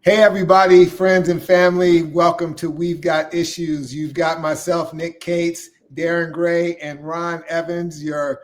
Hey, everybody, friends and family. Welcome to We've Got Issues. You've got myself, Nick Cates, Darren Gray, and Ron Evans, your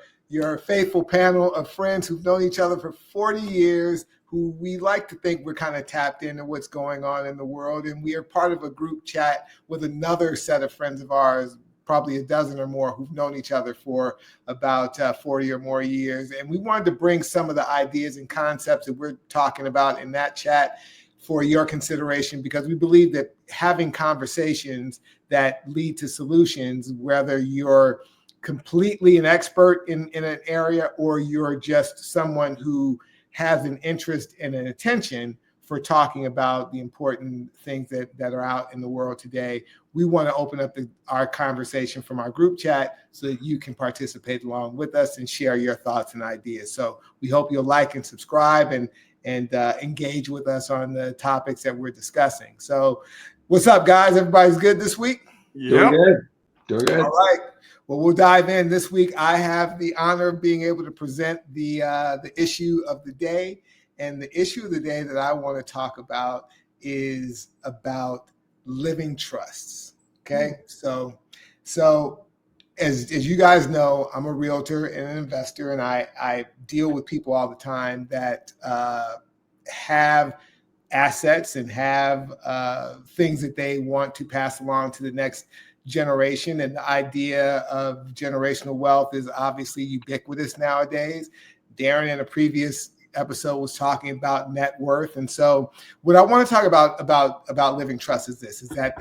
faithful panel of friends who've known each other for 40 years, who we like to think we're kind of tapped into what's going on in the world. And we are part of a group chat with another set of friends of ours, probably a dozen or more, who've known each other for about 40 or more years. And we wanted to bring some of the ideas and concepts that we're talking about in that chat for your consideration, because we believe that having conversations that lead to solutions, whether you're completely an expert in an area or you're just someone who has an interest and an attention for talking about the important things that are out in the world today, we want to open up our conversation from our group chat so that you can participate along with us and share your thoughts and ideas. So we hope you'll like and subscribe and engage with us on the topics that we're discussing. So what's up, guys? Everybody's good this week? Doing good. All right. Well, we'll dive in. This week, I have the honor of being able to present the issue of the day. And the issue of the day that I want to talk about is about living trusts. Okay. So as you guys know, I'm a realtor and an investor, and I deal with people all the time that have assets and have things that they want to pass along to the next generation. And the idea of generational wealth is obviously ubiquitous nowadays. Darren, in a previous episode, was talking about net worth. And so what I want to talk about living trust is this, is that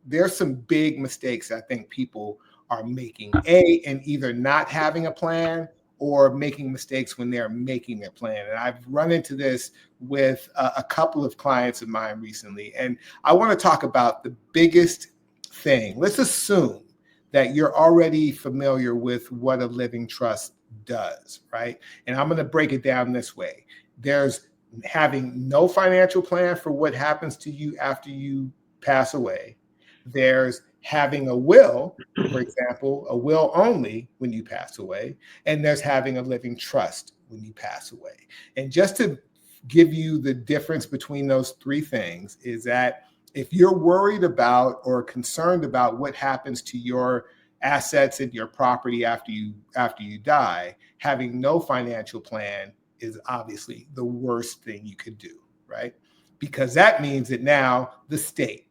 there's some big mistakes I think people are making, in either not having a plan or making mistakes when they're making their plan. And I've run into this with a couple of clients of mine recently. And I want to talk about the biggest thing. Let's assume that you're already familiar with what a living trust does, right? And I'm going to break it down this way. There's having no financial plan for what happens to you after you pass away. There's having a will, for example, a will only when you pass away, and there's having a living trust when you pass away. And just to give you the difference between those three things is that if you're worried about or concerned about what happens to your assets and your property after you die, having no financial plan is obviously the worst thing you could do, right? Because that means that now the state,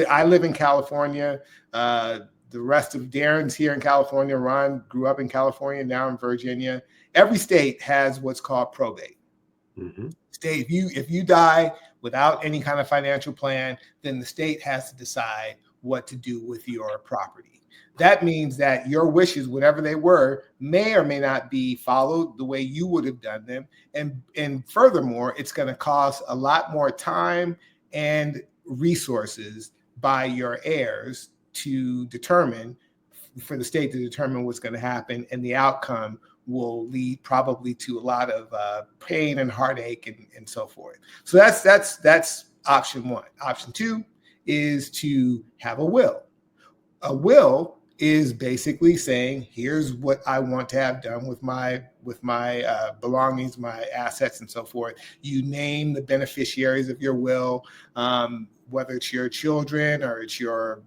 I live in California. The rest of Darren's here in California. Ron grew up in California, now in Virginia. Every state has what's called probate. Mm-hmm. State, if you die without any kind of financial plan, then the state has to decide what to do with your property. That means that your wishes, whatever they were, may or may not be followed the way you would have done them. And furthermore, it's going to cost a lot more time and resources by your heirs to determine, for the state to determine what's going to happen, and the outcome will lead probably to a lot of pain and heartache and so forth. So that's option one. Option two is to have a will. A will is basically saying, here's what I want to have done with my belongings, my assets, and so forth. You name the beneficiaries of your will, whether it's your children or it's your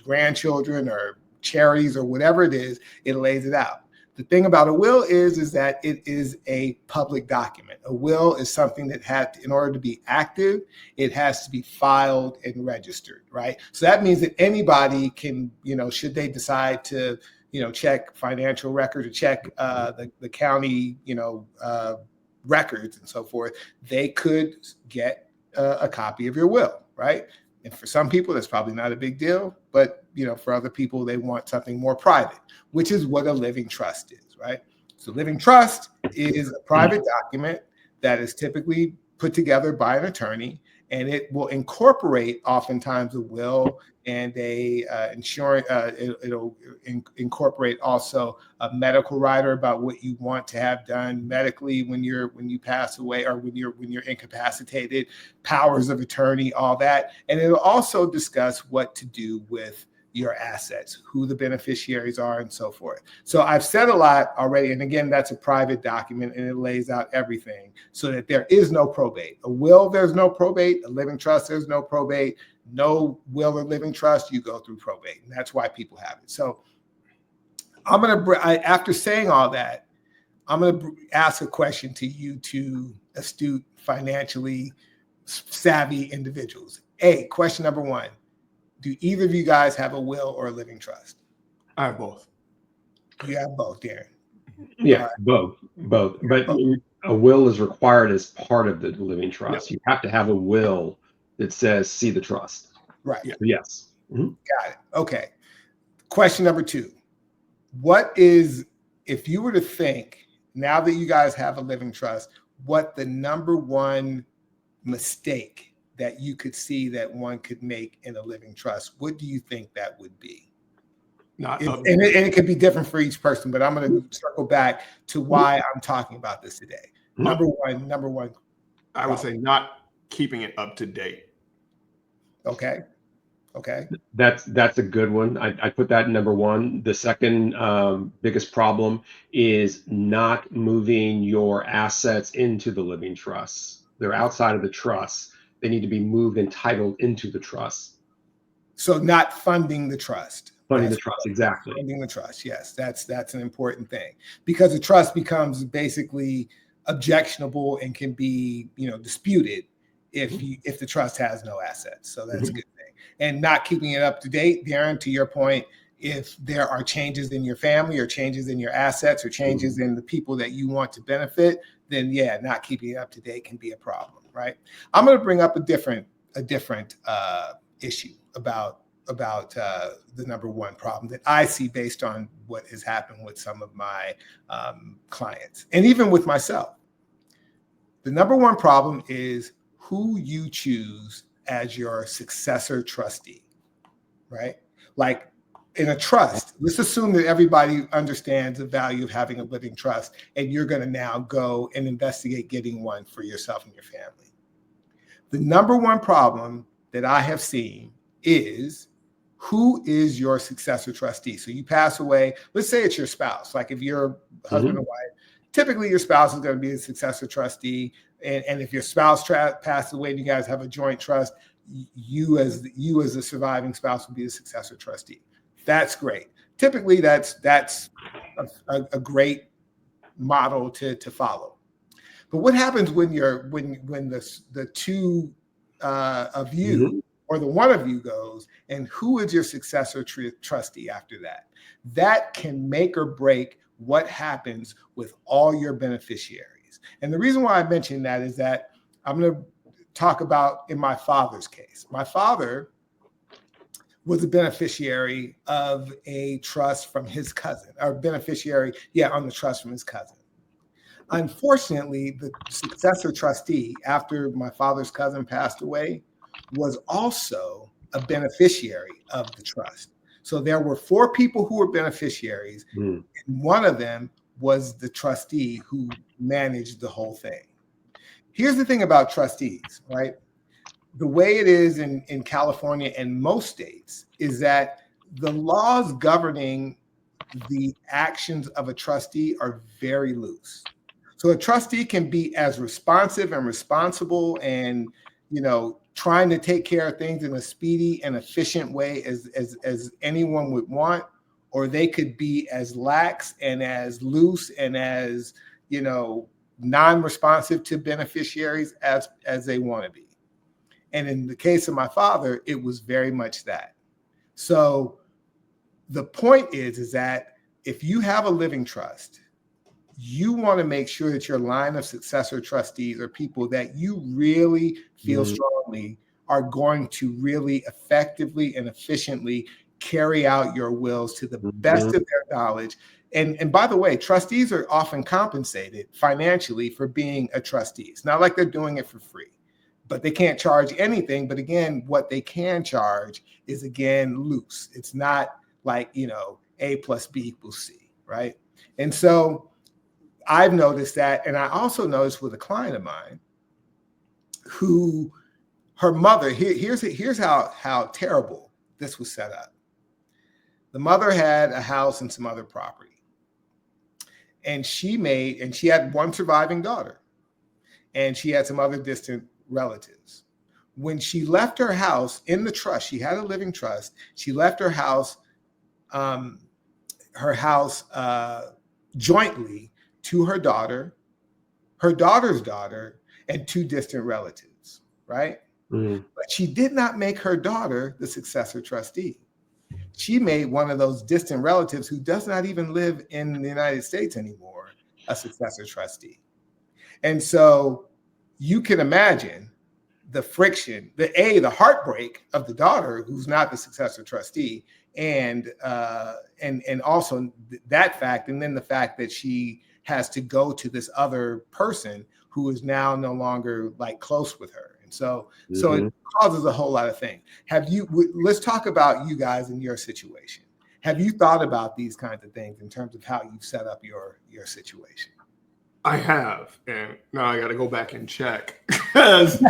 grandchildren or charities or whatever it is, it lays it out. The thing about a will is that it is a public document. A will is something that in order to be active, it has to be filed and registered, right? So that means that anybody can, should they decide to, check financial records or check the county, records and so forth, they could get a copy of your will, right? And for some people, that's probably not a big deal, but for other people, they want something more private, which is what a living trust is, right? So living trust is a private document that is typically put together by an attorney, and it will incorporate oftentimes a will and a insurance. It'll incorporate also a medical rider about what you want to have done medically when you pass away or when you're incapacitated, powers of attorney, all that, and it'll also discuss what to do with your assets, who the beneficiaries are, and so forth. So I've said a lot already. And again, that's a private document and it lays out everything so that there is no probate. A will, there's no probate. A living trust, there's no probate. No will or living trust, you go through probate. And that's why people have it. So after saying all that, I'm going to ask a question to you two astute, financially savvy individuals. Question number one. Do either of you guys have a will or a living trust? I have both. You have both, Darren. Yeah, both. But a will is required as part of the living trust. You have to have a will that says see the trust. Right. So yes. Got it. Okay. Question number two. What is, if you were to think, now that you guys have a living trust, what the number one mistake that you could see that one could make in a living trust, what do you think that would be? And it could be different for each person, but I'm going to circle back to why I'm talking about this today. Number one. I would say not keeping it up to date. Okay. That's a good one. I put that in number one. The second biggest problem is not moving your assets into the living trust. They're outside of the trust. They need to be moved and titled into the trust. So not funding the trust. Funding the trust, exactly. Funding the trust, yes. That's an important thing because the trust becomes basically objectionable and can be, disputed if the trust has no assets. So that's a good thing. And not keeping it up to date, Darren, to your point, if there are changes in your family or changes in your assets or changes in the people that you want to benefit, then not keeping it up to date can be a problem, right? I'm going to bring up a different issue about the number one problem that I see based on what has happened with some of my clients and even with myself. The number one problem is who you choose as your successor trustee, right? Like in a trust, let's assume that everybody understands the value of having a living trust, and you're going to now go and investigate getting one for yourself and your family. The number one problem that I have seen is who is your successor trustee? So you pass away, let's say it's your spouse. Like if you're husband and wife, typically your spouse is going to be the successor trustee. And if your spouse passed away and you guys have a joint trust, you as the surviving spouse will be the successor trustee. That's great. Typically, that's a great model to follow. But what happens when the two of you or the one of you goes, and who is your successor trustee after that? That can make or break what happens with all your beneficiaries. And the reason why I mention that is that I'm going to talk about in my father's case. My father was a beneficiary of a trust from his cousin, or beneficiary, on the trust from his cousin. Unfortunately, the successor trustee after my father's cousin passed away was also a beneficiary of the trust. So there were 4 people who were beneficiaries, and one of them was the trustee who managed the whole thing. Here's the thing about trustees, right? The way it is in California and most states is that the laws governing the actions of a trustee are very loose. So a trustee can be as responsive and responsible and, trying to take care of things in a speedy and efficient way as anyone would want, or they could be as lax and as loose and as, non-responsive to beneficiaries as they want to be. And in the case of my father, it was very much that. So the point is that if you have a living trust, you want to make sure that your line of successor trustees are people that you really feel strongly are going to really effectively and efficiently carry out your wills to the best of their knowledge. And by the way, trustees are often compensated financially for being a trustee. It's not like they're doing it for free, but they can't charge anything. But again, what they can charge is, again, loose. It's not like, A plus B equals C, right? And so I've noticed that, and I also noticed with a client of mine who, her mother, here's how terrible this was set up. The mother had a house and some other property. And she had one surviving daughter, and she had some other distant relatives. When she left her house in the trust, she had a living trust. She left her house jointly to her daughter's daughter, and two distant relatives, right? Mm. But she did not make her daughter the successor trustee. She made one of those distant relatives who does not even live in the United States anymore a successor trustee. And so you can imagine the friction, the heartbreak of the daughter who's not the successor trustee, and also that fact, and then the fact that she has to go to this other person who is now no longer like close with her. And so it causes a whole lot of things. Let's talk about you guys in your situation. Have you thought about these kinds of things in terms of how you've set up your situation? I have, and now I got to go back and check because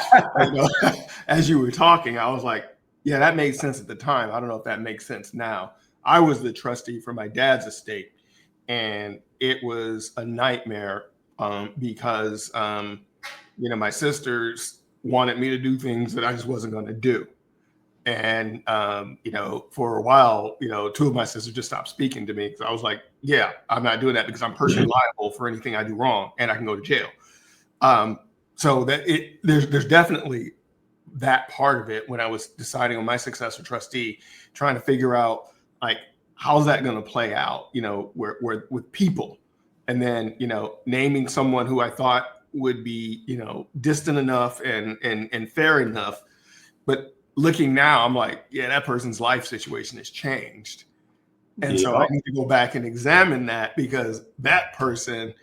as you were talking, I was like, yeah, that made sense at the time. I don't know if that makes sense now. I was the trustee for my dad's estate, and it was a nightmare because my sisters wanted me to do things that I just wasn't going to do. And, for a while, two of my sisters just stopped speaking to me because I was like, yeah, I'm not doing that because I'm personally liable for anything I do wrong and I can go to jail. So that there's definitely that part of it when I was deciding on my successor trustee, trying to figure out like, how's that going to play out, where with people, and then, naming someone who I thought would be, distant enough and fair enough. But looking now, I'm like, yeah, that person's life situation has changed. And so I need to go back and examine that because that person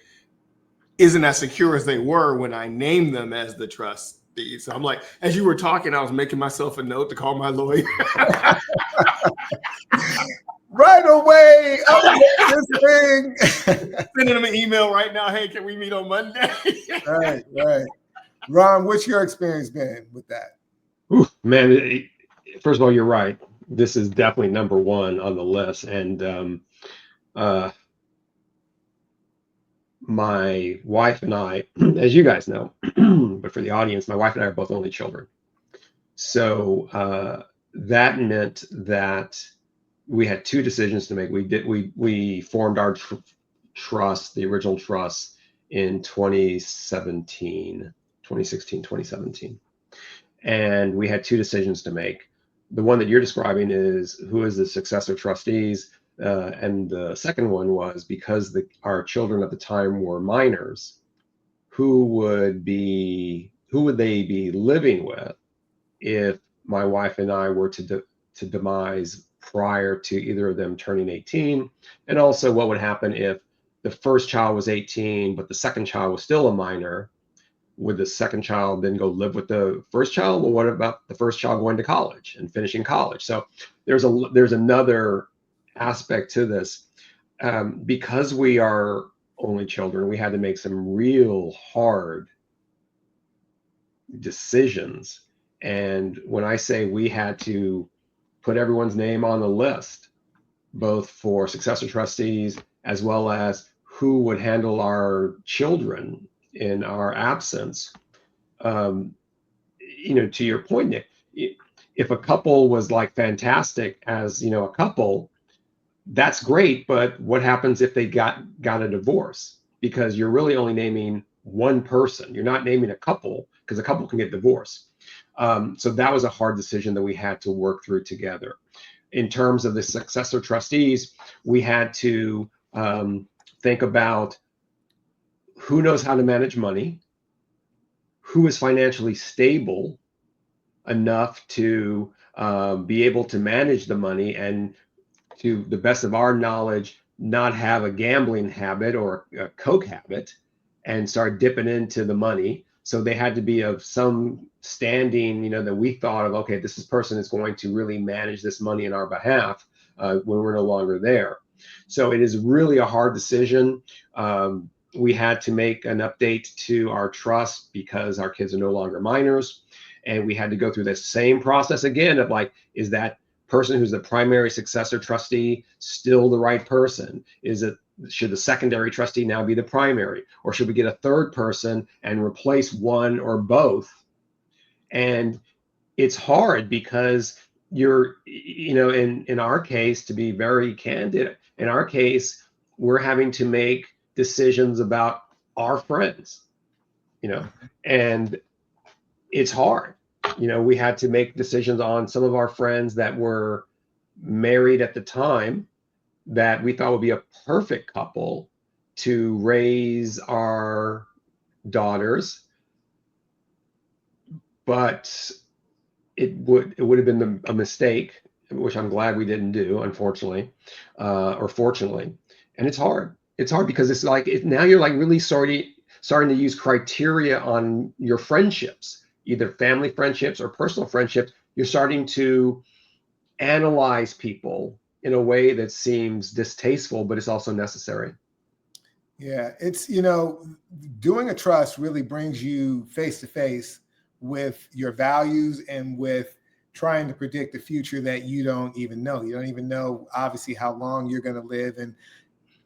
isn't as secure as they were when I named them as the trustee. So I'm like, as you were talking, I was making myself a note to call my lawyer. Right away, this thing. Sending them an email right now. Hey, can we meet on Monday? Right. Ron, what's your experience been with that? Ooh, man, first of all, you're right. This is definitely number one on the list. And my wife and I, as you guys know, but for the audience, my wife and I are both only children. So that meant that we had two decisions to make. We formed our trust, the original trust, in 2016, 2017. And we had two decisions to make. The one that you're describing is who is the successor trustees, and the second one was because our children at the time were minors, who would they be living with if my wife and I were to demise prior to either of them turning 18, and also what would happen if the first child was 18 but the second child was still a minor. Would the second child then go live with the first child? Well, what about the first child going to college and finishing college? So there's another aspect to this. Because we are only children, we had to make some real hard decisions. And when I say we had to put everyone's name on the list, both for successor trustees as well as who would handle our children in our absence, to your point, Nick, if a couple was like fantastic as a couple, that's great. But what happens if they got a divorce? Because you're really only naming one person. You're not naming a couple because a couple can get divorced. So that was a hard decision that we had to work through together. In terms of the successor trustees, we had to think about who knows how to manage money, who is financially stable enough to be able to manage the money, and to the best of our knowledge, not have a gambling habit or a coke habit and start dipping into the money. So they had to be of some standing, that we thought of, okay, this person is going to really manage this money in our behalf when we're no longer there. So it is really a hard decision. We had to make an update to our trust because our kids are no longer minors. And we had to go through the same process again of like, is that person who's the primary successor trustee still the right person? Should the secondary trustee now be the primary, or should we get a third person and replace one or both? And it's hard because in our case, to be very candid, in our case, we're having to make decisions about our friends, and it's hard. We had to make decisions on some of our friends that were married at the time that we thought would be a perfect couple to raise our daughters, but it would have been a mistake, which I'm glad we didn't do, unfortunately, or fortunately. And it's hard. It's hard because it's like now you're like really starting to use criteria on your friendships, either family friendships or personal friendships. You're starting to analyze people in a way that seems distasteful, but it's also necessary. Yeah, it's, doing a trust really brings you face to face with your values and with trying to predict the future that you don't even know. You don't even know, obviously, how long you're going to live. And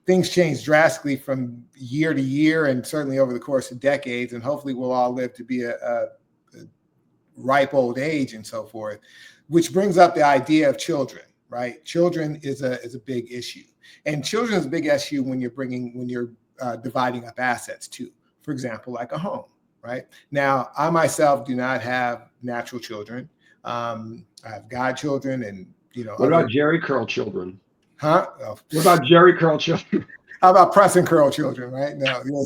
things change drastically from year to year and certainly over the course of decades. And hopefully we'll all live to be a ripe old age and so forth, which brings up the idea of children, right? Children is a big issue. And children is a big issue when you're dividing up assets too. For example, like a home. Right now, I myself do not have natural children. I have godchildren, and What about Jerry curl children? Huh? Oh. What about Jerry curl children? How about press and curl children? Right? No. No.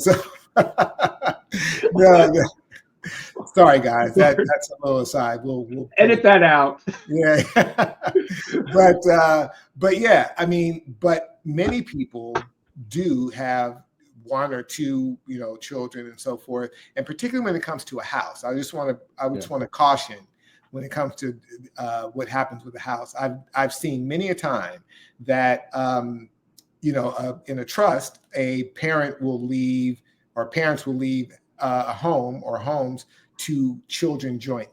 Sorry, guys. That's a little aside. We'll edit that out. Yeah. But yeah, I mean, but many people do have one or two, children and so forth. And particularly when it comes to a house, I just want to caution when it comes to what happens with a house. I've seen many a time that, in a trust, a parent will leave or parents will leave a home or homes to children jointly.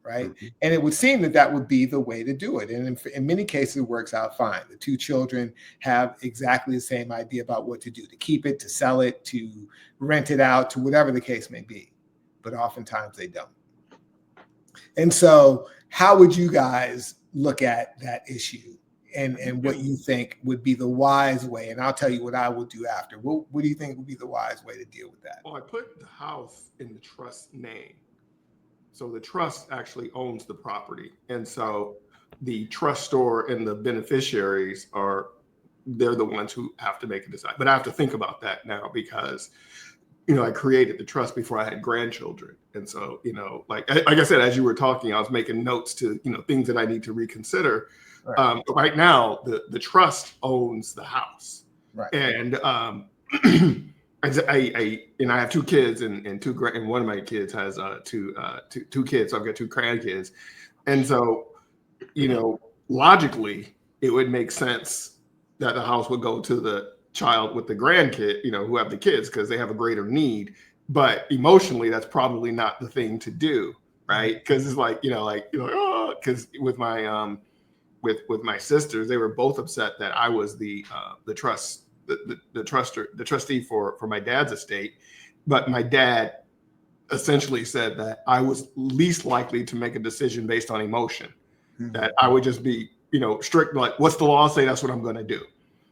Right. Mm-hmm. And it would seem that would be the way to do it. And in many cases, it works out fine. The two children have exactly the same idea about what to do, to keep it, to sell it, to rent it out, to whatever the case may be. But oftentimes they don't. And so how would you guys look at that issue and what you think would be the wise way? And I'll tell you what I will do after. What do you think would be the wise way to deal with that? Well, I put the house in the trust name. So the trust actually owns the property. And so the trustor and the beneficiaries they're the ones who have to make a decision. But I have to think about that now because, I created the trust before I had grandchildren. And so, like I said, as you were talking, I was making notes to, things that I need to reconsider. Right, right now, the trust owns the house. Right. And I have two kids and one of my kids has two kids. So I've got two grandkids. And so, logically it would make sense that the house would go to the child with the grandkid, who have the kids because they have a greater need. But emotionally, that's probably not the thing to do. Right. Because it's like, because with my with my sisters, they were both upset that I was the trustee for my dad's estate, but my dad essentially said that I was least likely to make a decision based on emotion, that I would just be, strict, like, what's the law say? That's what I'm going to do.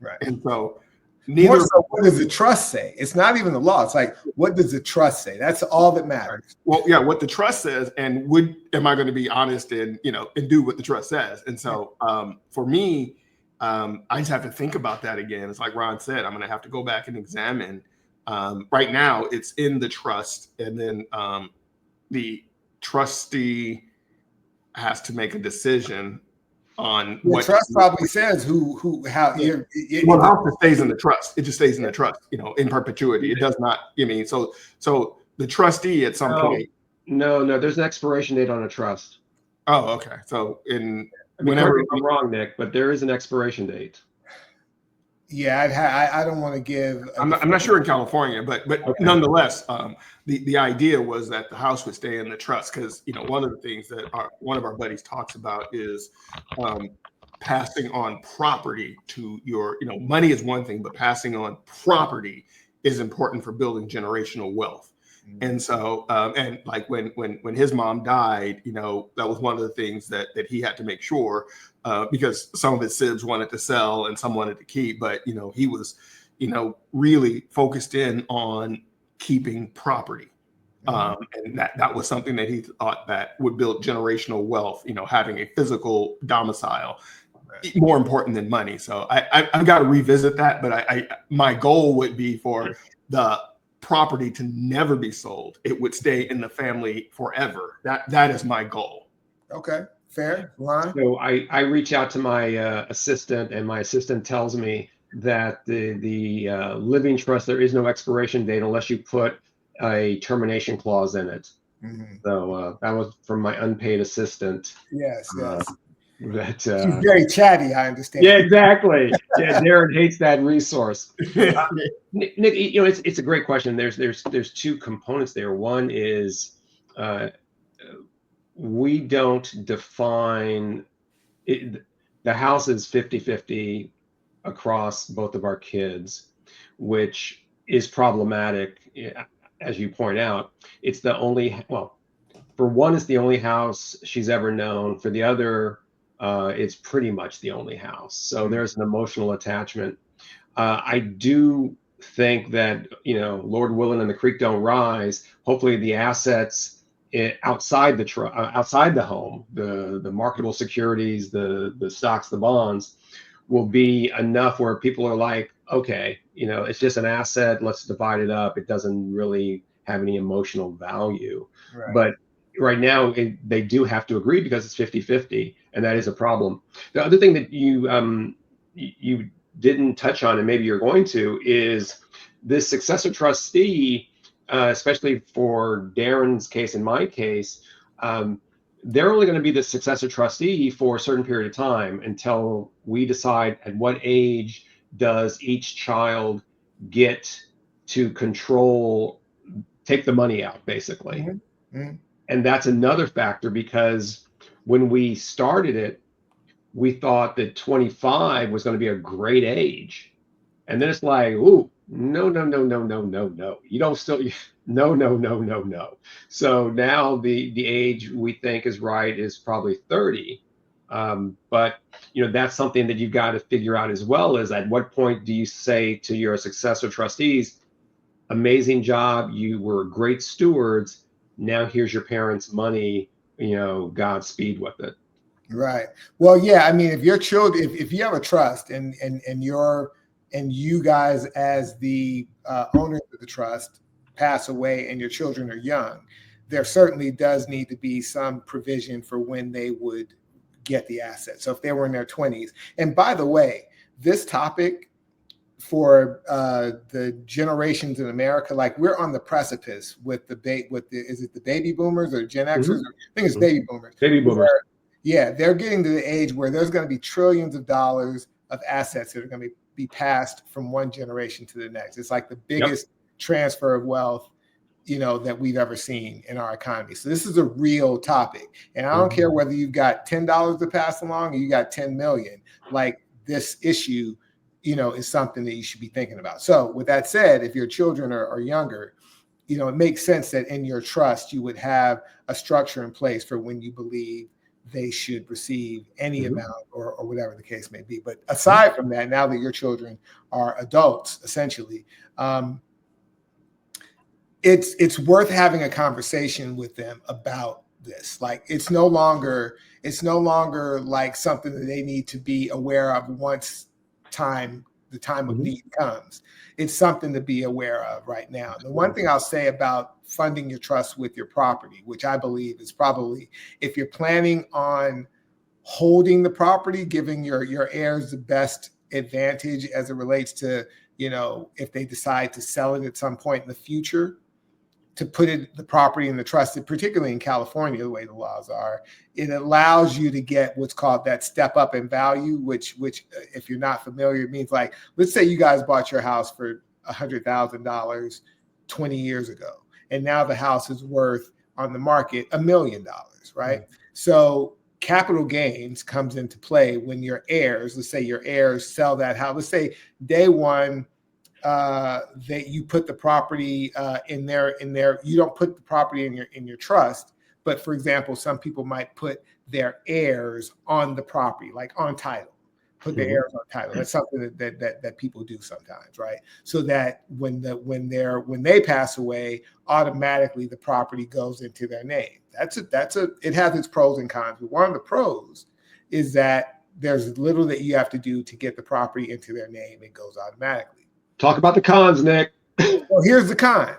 Right. And so what does the trust say? It's not even the law. It's like, what does the trust say? That's all that matters. Well, yeah, what the trust says, and am I going to be honest and do what the trust says? And so for me, I just have to think about that again. It's like Ron said, I'm going to have to go back and examine. Right now, it's in the trust, and then the trustee has to make a decision on what trust probably says how. Yeah. Well, how it stays in the trust. It just stays in the trust, in perpetuity. It does not. So the trustee at some point. No, there's an expiration date on a trust. Oh, okay. So whenever I'm wrong, Nick, but there is an expiration date. Yeah, I don't want to give. I'm not sure in California, but okay. Nonetheless, the idea was that the house would stay in the trust because one of the things that one of our buddies talks about is passing on property to your, money is one thing, but passing on property is important for building generational wealth. And so, and like when his mom died, that was one of the things that he had to make sure, because some of his sibs wanted to sell and some wanted to keep, but he was, really focused in on keeping property. And that was something that he thought that would build generational wealth, having a physical domicile, more important than money. So I've got to revisit that, but my goal would be for the property to never be sold. It would stay in the family forever. That is my goal. Okay, fair. Ron? So I reach out to my assistant, and my assistant tells me that the living trust, there is no expiration date unless you put a termination clause in it. So that was from my unpaid assistant. Yes. That she's very chatty, I understand. Yeah, exactly. Yeah, Darren hates that resource. Nick, it's a great question. There's two components there. One is we don't define it. The house is 50-50 across both of our kids, which is problematic. As you point out, it's the only, well, for one, it's the only house she's ever known. For the other, it's pretty much the only house. So there's an emotional attachment. I do think that, Lord willing and the creek don't rise, hopefully the assets outside the home, the marketable securities, the stocks, the bonds, will be enough where people are like, okay, it's just an asset, let's divide it up. It doesn't really have any emotional value. Right. But right now they do have to agree because it's 50-50, and that is a problem. The other thing that you didn't touch on, and maybe you're going to, is this successor trustee, especially for Darren's case and my case, they're only going to be the successor trustee for a certain period of time until we decide at what age does each child get to take the money out, basically. And that's another factor, because when we started it, we thought that 25 was going to be a great age. And then it's like, ooh, no. You don't still, no. So now the age we think is right is probably 30. But that's something that you've got to figure out as well, is at what point do you say to your successor trustees, amazing job, you were great stewards, now here's your parents' money, Godspeed with it. Right. Well, yeah, I mean, if your children, if you have a trust and you guys as the owners of the trust pass away and your children are young, there certainly does need to be some provision for when they would get the assets. So if they were in their 20s, and by the way, this topic for the generations in America, like we're on the precipice with is it the baby boomers or Gen Xers? I think it's baby boomers. Baby boomers. Yeah, they're getting to the age where there's going to be trillions of dollars of assets that are going to be passed from one generation to the next. It's like the biggest transfer of wealth, that we've ever seen in our economy. So this is a real topic. And I don't care whether you've got $10 to pass along or you got 10 million. Like, this issue, is something that you should be thinking about. So with that said, if your children are younger, it makes sense that in your trust, you would have a structure in place for when you believe they should receive any amount or whatever the case may be. But aside from that, now that your children are adults, essentially, it's worth having a conversation with them about this. Like, it's no longer like something that they need to be aware of once the time of need comes. It's something to be aware of right now. The one thing I'll say about funding your trust with your property, which I believe is probably, if you're planning on holding the property, giving your heirs the best advantage as it relates to, if they decide to sell it at some point in the future, to put the property in the trust, particularly in California, the way the laws are, it allows you to get what's called that step up in value, which if you're not familiar, it means, like, let's say you guys bought your house for $100,000 20 years ago, and now the house is worth on the market $1 million, right? So capital gains comes into play when your heirs, let's say your heirs sell that house. Let's say day one, that you put the property in their, you don't put the property in your trust, but for example, some people might put their heirs on the property, like on title, put their heirs on title. That's something that people do sometimes, right? So that when they pass away, automatically the property goes into their name. It has its pros and cons. But one of the pros is that there's little that you have to do to get the property into their name. It goes automatically. Talk about the cons, Nick. Well, here's the con.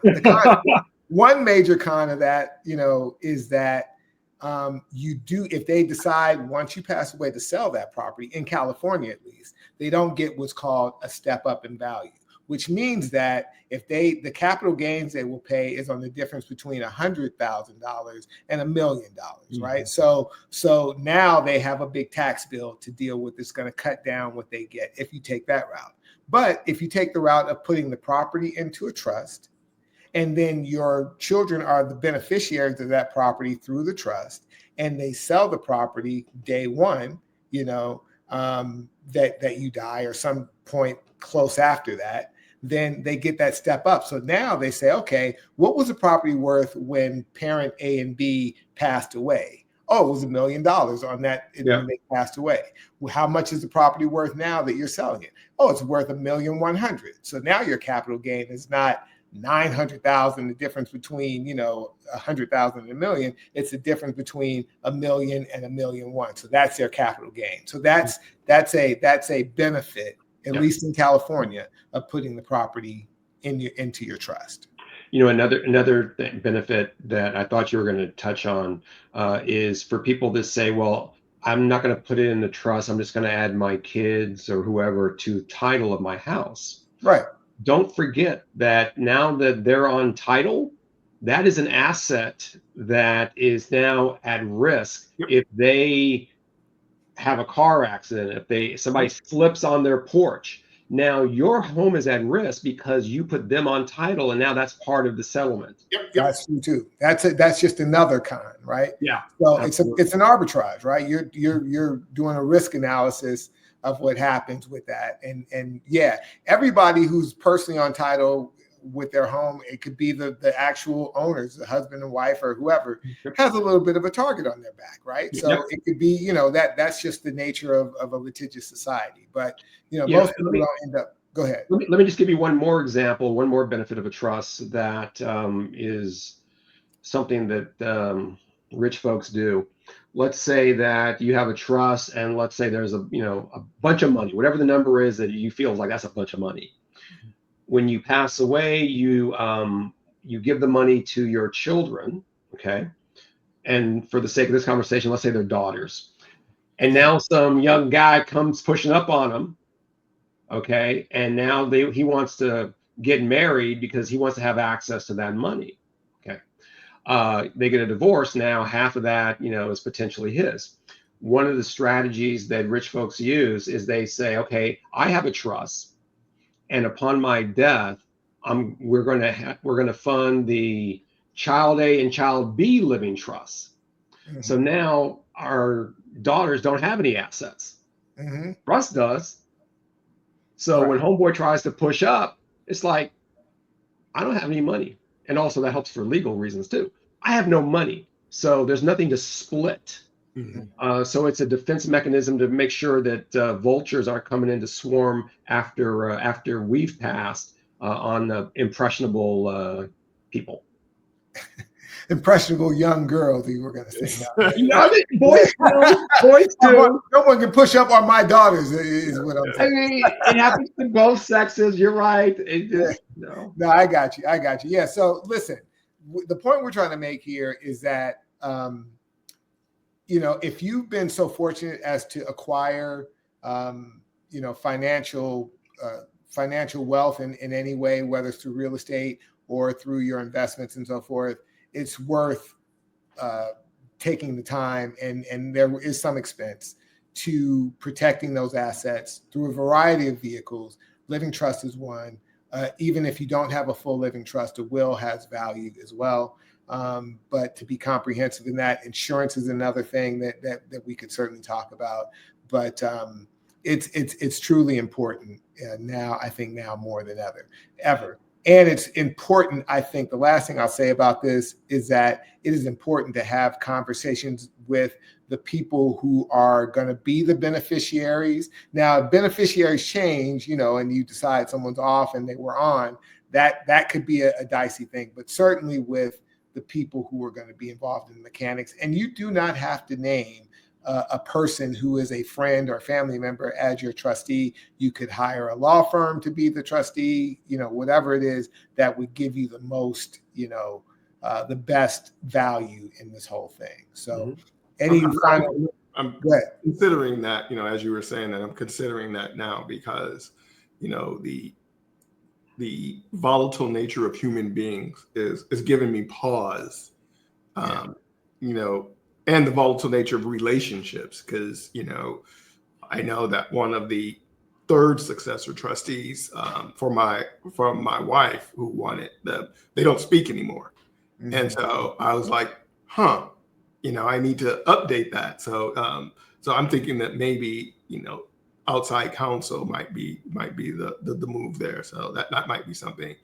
One major con of that, is that if they decide once you pass away to sell that property, in California at least, they don't get what's called a step up in value, which means that if the capital gains they will pay is on the difference between $100,000 and $1 million, right? So now they have a big tax bill to deal with. It's going to cut down what they get if you take that route. But if you take the route of putting the property into a trust, and then your children are the beneficiaries of that property through the trust, and they sell the property day one, that you die or some point close after that, then they get that step up. So now they say, okay, what was the property worth when parent A and B passed away? Oh, it was $1 million on that when they passed away. Well, how much is the property worth now that you're selling it? Oh, it's worth $1,100,000. So now your capital gain is not $900,000, the difference between, $100,000 and $1 million. It's the difference between $1 million and $1,100,000. So that's their capital gain. So that's a benefit, at least in California, of putting the property into your trust. Another benefit that I thought you were going to touch on is for people that say, well, I'm not going to put it in the trust. I'm just going to add my kids or whoever to title of my house. Right. Don't forget that now that they're on title, that is an asset that is now at risk. If they have a car accident, if somebody slips on their porch, now your home is at risk because you put them on title, and now that's part of the settlement. That's true too. That's just another con, right? Yeah. So it's an arbitrage, right? You're doing a risk analysis of what happens with that, and everybody who's personally on title with their home, it could be the actual owners, the husband and wife or whoever, has a little bit of a target on their back, right? So it could be, that's just the nature of a litigious society. But most people don't end up. Go ahead. Let me just give you one more example, one more benefit of a trust that is something that rich folks do. Let's say that you have a trust, and let's say there's a bunch of money, whatever the number is that you feel like that's a bunch of money. When you pass away, you give the money to your children, okay? And for the sake of this conversation, let's say they're daughters. And now some young guy comes pushing up on them, okay? And now he wants to get married because he wants to have access to that money, okay? They get a divorce. Now half of that, is potentially his. One of the strategies that rich folks use is they say, okay, I have a trust, and upon my death, we're going to fund the child A and child B living trusts. Mm-hmm. So now our daughters don't have any assets. Mm-hmm. Russ does. So when homeboy tries to push up, it's like, I don't have any money. And also that helps for legal reasons too. I have no money. So there's nothing to split. Mm-hmm. So it's a defense mechanism to make sure that vultures aren't coming in to swarm after we've passed on the impressionable people. Impressionable young girls, you were going to say. Boys too. No one can push up on my daughters, is what I'm saying. I mean, it happens to both sexes. You're right. No, I got you. Yeah. So listen, the point we're trying to make here is that, if you've been so fortunate as to acquire, financial wealth in any way, whether it's through real estate or through your investments and so forth, it's worth taking the time, and there is some expense to protecting those assets through a variety of vehicles. Living trust is one. Even if you don't have a full living trust, a will has value as well. but to be comprehensive in that. Insurance is another thing that we could certainly talk about, but it's truly important now. I think now more than ever. And it's important, I think, the last thing I'll say about this is that it is important to have conversations with the people who are going to be the beneficiaries. Now, if beneficiaries change, and you decide someone's off and they were on, that could be a dicey thing. But certainly with the people who are going to be involved in the mechanics, and you do not have to name a person who is a friend or family member as your trustee. You could hire a law firm to be the trustee, whatever it is that would give you the most, the best value in this whole thing. So I'm considering that, as you were saying that, I'm considering that now because, the volatile nature of human beings is giving me pause, and the volatile nature of relationships, because, I know that one of the third successor trustees from my wife who wanted they don't speak anymore. Mm-hmm. And so I was like, I need to update that. So I'm thinking that maybe, outside counsel might be the move there. So that might be something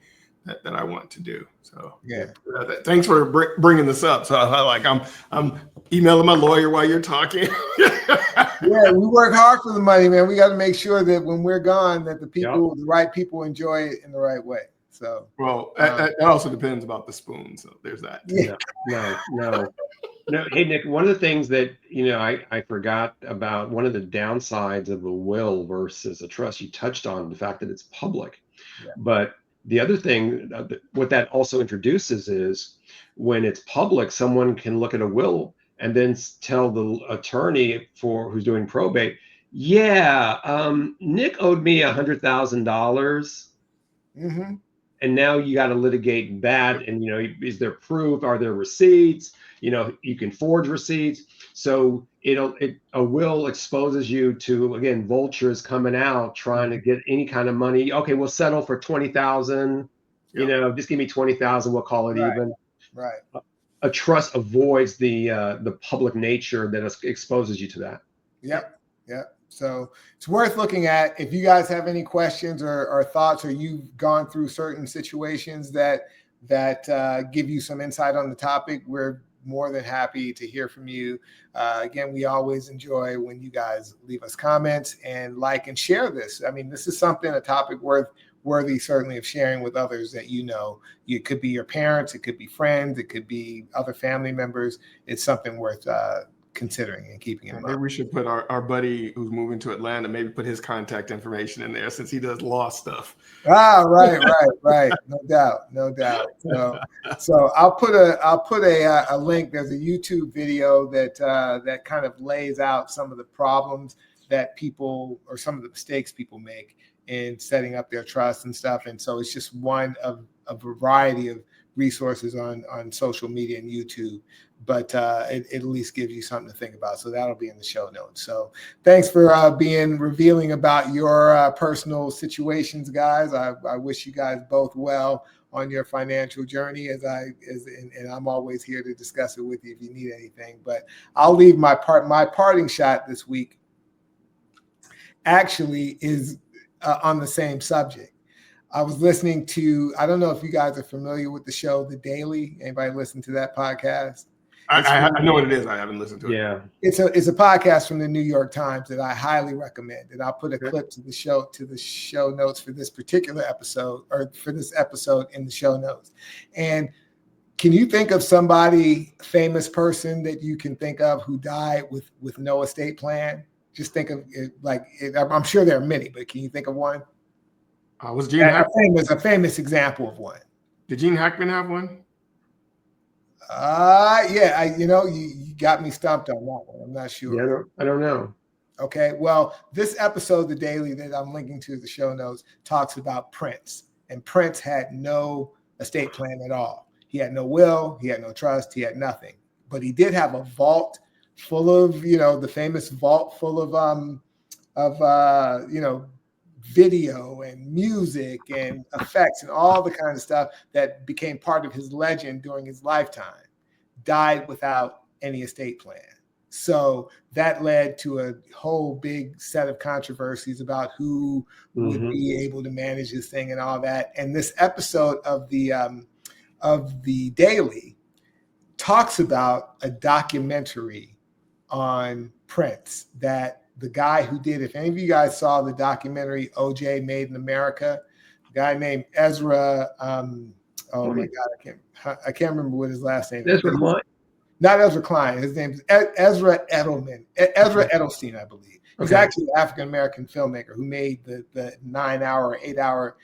that I want to do. So thanks for bringing this up. So I'm emailing my lawyer while you're talking. Yeah, we work hard for the money, man. We got to make sure that when we're gone, that the right people enjoy it in the right way. So, well, that also depends about the spoon. So there's that. Yeah. No. Hey, Nick, one of the things that, I forgot about, one of the downsides of a will versus a trust, you touched on the fact that it's public. Yeah. But the other thing, what that also introduces is when it's public, someone can look at a will and then tell the attorney who's doing probate, Nick owed me $100,000. Mm-hmm. And now you got to litigate that. And, is there proof? Are there receipts? You can forge receipts. So a will exposes you to, again, vultures coming out trying to get any kind of money. Okay, we'll settle for 20,000. Just give me 20,000. We'll call it even. Right. A trust avoids the public nature that exposes you to that. Yep. So it's worth looking at. If you guys have any questions or thoughts, or you've gone through certain situations that give you some insight on the topic, we're more than happy to hear from you. Again, we always enjoy when you guys leave us comments and like and share this. I mean, this is a topic worthy certainly of sharing with others that it could be your parents, it could be friends, it could be other family members. It's something worth considering and keeping in mind. Maybe we should put our buddy who's moving to Atlanta, maybe put his contact information in there since he does law stuff. Right. No doubt. So I'll put a link. There's a YouTube video that kind of lays out some of the problems that people, or some of the mistakes people make in setting up their trust and stuff. And so it's just one of a variety of resources on social media and YouTube, but it at least gives you something to think about. So that'll be in the show notes. So thanks for being revealing about your personal situations, guys. I wish you guys both well on your financial journey, and I'm always here to discuss it with you if you need anything. But I'll leave my parting shot this week actually is on the same subject. I was listening to, I don't know if you guys are familiar with the show, The Daily. Anybody listen to that podcast? I know what it is. I haven't listened to it. Yeah. It's a podcast from the New York Times that I highly recommend. And I'll put a clip to the show notes for this particular episode, or for this episode in the show notes. And can you think of somebody, famous person that you can think of who died with no estate plan? Just think of it I'm sure there are many, but can you think of one? Was Gene Hackman a famous example of one? Did Gene Hackman have one? Yeah. You got me stumped on that one. I'm not sure. Yeah, I don't know. Okay. Well, this episode, The Daily, that I'm linking to the show notes, talks about Prince. And Prince had no estate plan at all. He had no will. He had no trust. He had nothing. But he did have a vault full of, the famous vault full of video and music and effects and all the kind of stuff that became part of his legend during his lifetime, died without any estate plan. So that led to a whole big set of controversies about who would be able to manage this thing and all that. And this episode of the Daily talks about a documentary on Prince that the guy who did, if any of you guys saw the documentary OJ Made in America, a guy named Ezra, oh my God, I can't remember what his last name is. Ezra Klein. Not Ezra Klein. His name is Ezra Edelman. Ezra Edelstein, I believe. He's actually an African-American filmmaker who made the 9-hour, 8-hour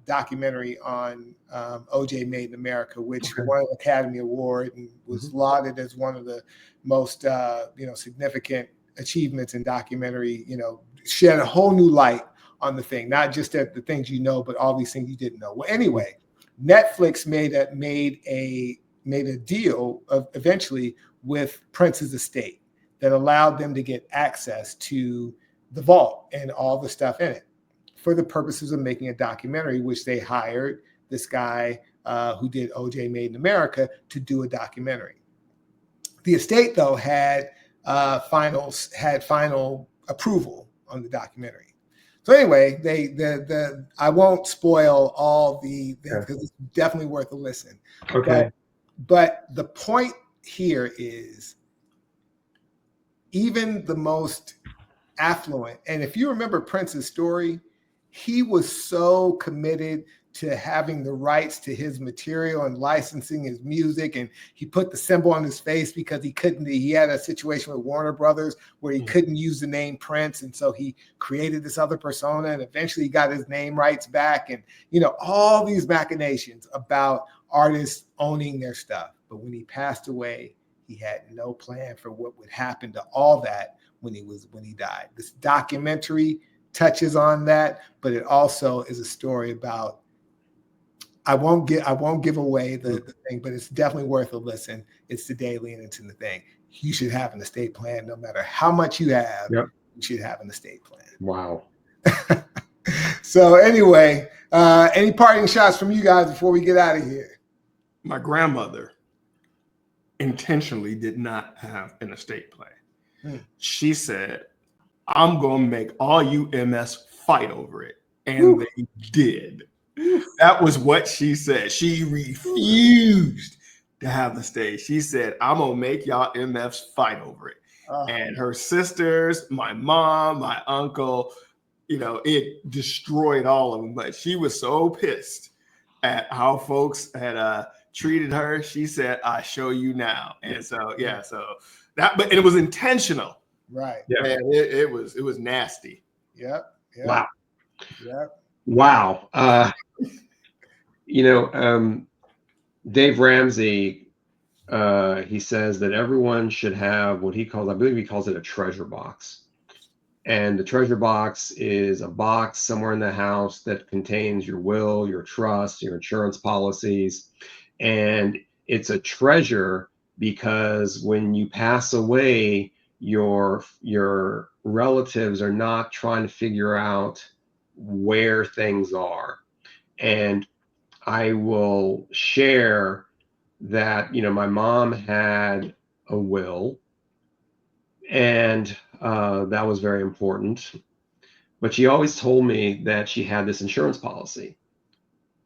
documentary on OJ Made in America, which won an Academy Award and was lauded as one of the most significant achievements in documentary. Shed a whole new light on the thing, not just at the things but all these things you didn't know. Well, anyway, Netflix made a deal eventually with Prince's estate that allowed them to get access to the vault and all the stuff in it for the purposes of making a documentary, which they hired this guy who did OJ Made in America to do a documentary. The estate, though, had final approval on the documentary. So anyway, I won't spoil all the things because it's definitely worth a listen. Okay. But the point here is even the most affluent, and if you remember Prince's story, he was so committed to having the rights to his material and licensing his music, and he put the symbol on his face because he had a situation with Warner Brothers where he couldn't use the name Prince, and so he created this other persona, and eventually he got his name rights back, and all these machinations about artists owning their stuff. But when he passed away, he had no plan for what would happen to all that when he died. This documentary touches on that, but it also is a story about, I won't give away the thing, but it's definitely worth a listen. It's the Daily and it's in the thing. You should have an estate plan no matter how much you have. Yep. You should have an estate plan. Wow. So anyway, any parting shots from you guys before we get out of here? My grandmother intentionally did not have an estate plan. She said, I'm going to make all you MS fight over it. And they did. That was what she said. She refused to have the stage. She said, I'm going to make y'all MFs fight over it. And her sisters, my mom, my uncle, it destroyed all of them. But she was so pissed at how folks had treated her. She said, I show you now. And so, but it was intentional. Right. Yeah. And it was nasty. Yep. Wow. Yep. Wow. Dave Ramsey, he says that everyone should have what he calls it a treasure box. And the treasure box is a box somewhere in the house that contains your will, your trust, your insurance policies. And it's a treasure because when you pass away, your relatives are not trying to figure out where things are. And I will share that, my mom had a will, and that was very important. But she always told me that she had this insurance policy.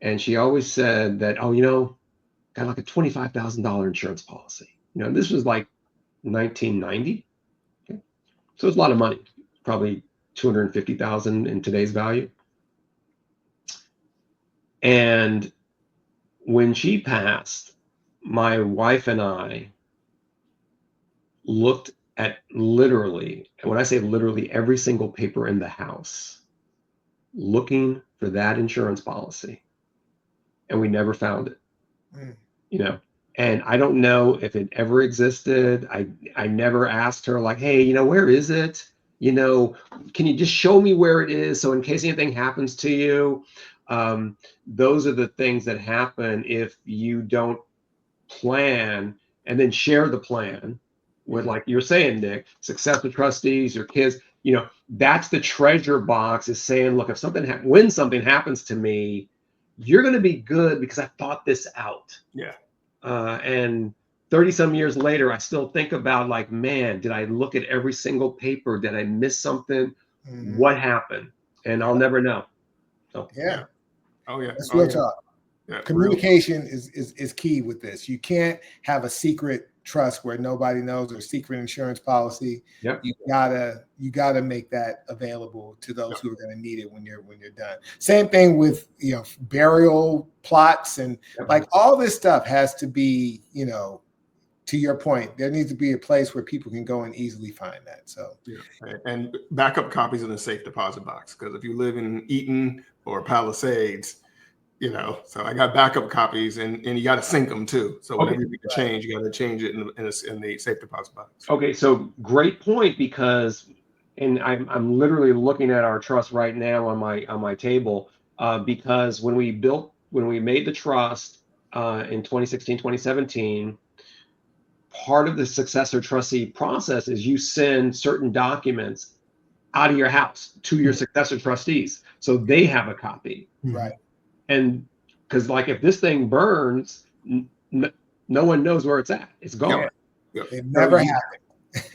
And she always said that, got like a $25,000 insurance policy. This was like 1990. Okay. So it's a lot of money, probably $250,000 in today's value. And when she passed, my wife and I looked at literally, and when I say literally, every single paper in the house, looking for that insurance policy. And we never found it. And I don't know if it ever existed. I never asked her like, hey, where is it? Can you just show me where it is? So in case anything happens to you, those are the things that happen if you don't plan and then share the plan with, like you're saying, Nick, successor trustees, your kids, that's the treasure box, is saying, look, if when something happens to me, you're going to be good because I thought this out. Yeah. And 30 some years later, I still think about, like, man, did I look at every single paper? Did I miss something? What happened? And I'll never know. So Yeah. Oh yeah. That's Oh, real yeah. talk. Yeah, Communication is key with this. You can't have a secret trust where nobody knows, or secret insurance policy. Yep. You gotta make that available to those who are going to need it when you're done. Same thing with burial plots and like all this stuff has to be, to your point, there needs to be a place where people can go and easily find that. So yeah, and backup copies in a safe deposit box, because if you live in Eaton or Palisades, so I got backup copies, and you got to sync them too. So whenever you make a change, you got to change it in the safe deposit box. Okay, so great point, because, and I'm literally looking at our trust right now on my table, because when we made the trust in 2016, 2017, part of the successor trustee process is you send certain documents out of your house to your successor trustees, so they have a copy. right. And because, like, if this thing burns, no one knows where it's at. It's gone. It never happened.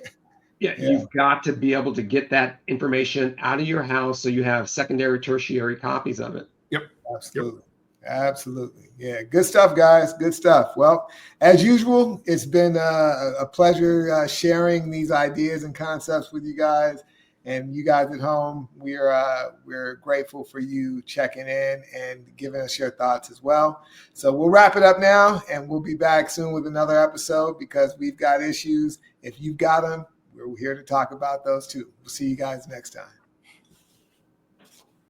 Yeah, you've got to be able to get that information out of your house so you have secondary, tertiary copies of it. Yep. Absolutely. Absolutely. Yeah. Good stuff, guys. Good stuff. Well, as usual, it's been a pleasure sharing these ideas and concepts with you guys. And you guys at home, we're grateful for you checking in and giving us your thoughts as well. So we'll wrap it up now, and we'll be back soon with another episode, because we've got issues. If you've got them, we're here to talk about those too. We'll see you guys next time.